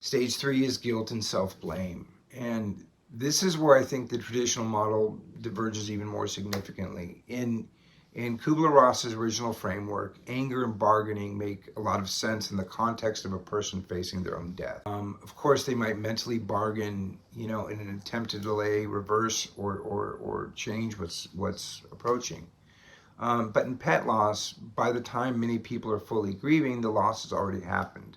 Stage 3 is guilt and self-blame. And this is where I think the traditional model diverges even more significantly. In Kubler-Ross's original framework, anger and bargaining make a lot of sense in the context of a person facing their own death. Of course, they might mentally bargain, in an attempt to delay, reverse, or change what's approaching. But in pet loss, by the time many people are fully grieving, the loss has already happened.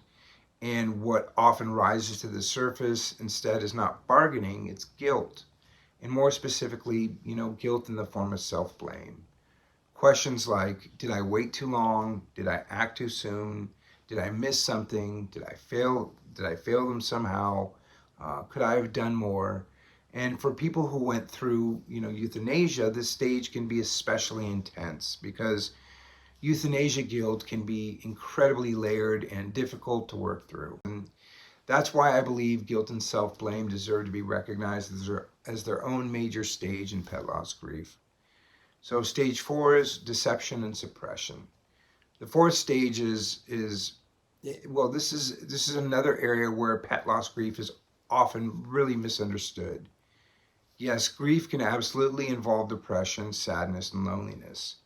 And what often rises to the surface instead is not bargaining, it's guilt. And more specifically, guilt in the form of self-blame. Questions like, did I wait too long? Did I act too soon? Did I miss something? Did I fail them somehow? Could I have done more? And for people who went through, euthanasia, this stage can be especially intense because euthanasia guilt can be incredibly layered and difficult to work through. And that's why I believe guilt and self-blame deserve to be recognized as their own major stage in pet loss grief. So stage 4 is deception and suppression. The fourth stage is this is another area where pet loss grief is often really misunderstood. Yes, grief can absolutely involve depression, sadness, and loneliness.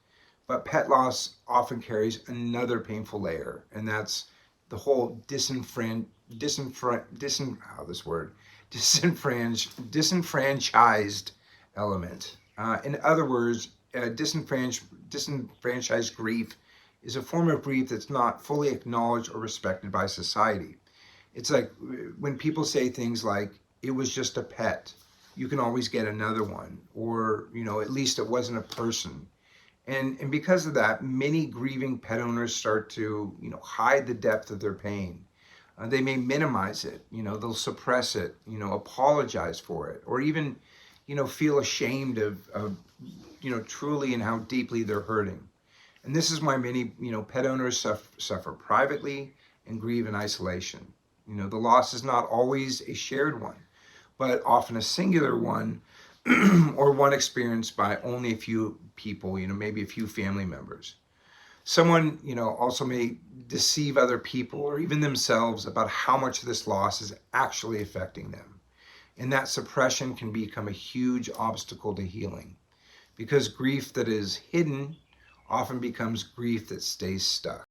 But pet loss often carries another painful layer, and that's the whole disenfranchised element. In other words, disenfranchised grief is a form of grief that's not fully acknowledged or respected by society. It's like when people say things like, it was just a pet, you can always get another one, or, at least it wasn't a person. And because of that, many grieving pet owners start to, hide the depth of their pain. They may minimize it, they'll suppress it, apologize for it, or even, feel ashamed of truly and how deeply they're hurting. And this is why many, pet owners suffer privately and grieve in isolation. The loss is not always a shared one, but often a singular one or one experienced by only a few people, maybe a few family members. Someone, also may deceive other people or even themselves about how much this loss is actually affecting them. And that suppression can become a huge obstacle to healing because grief that is hidden often becomes grief that stays stuck.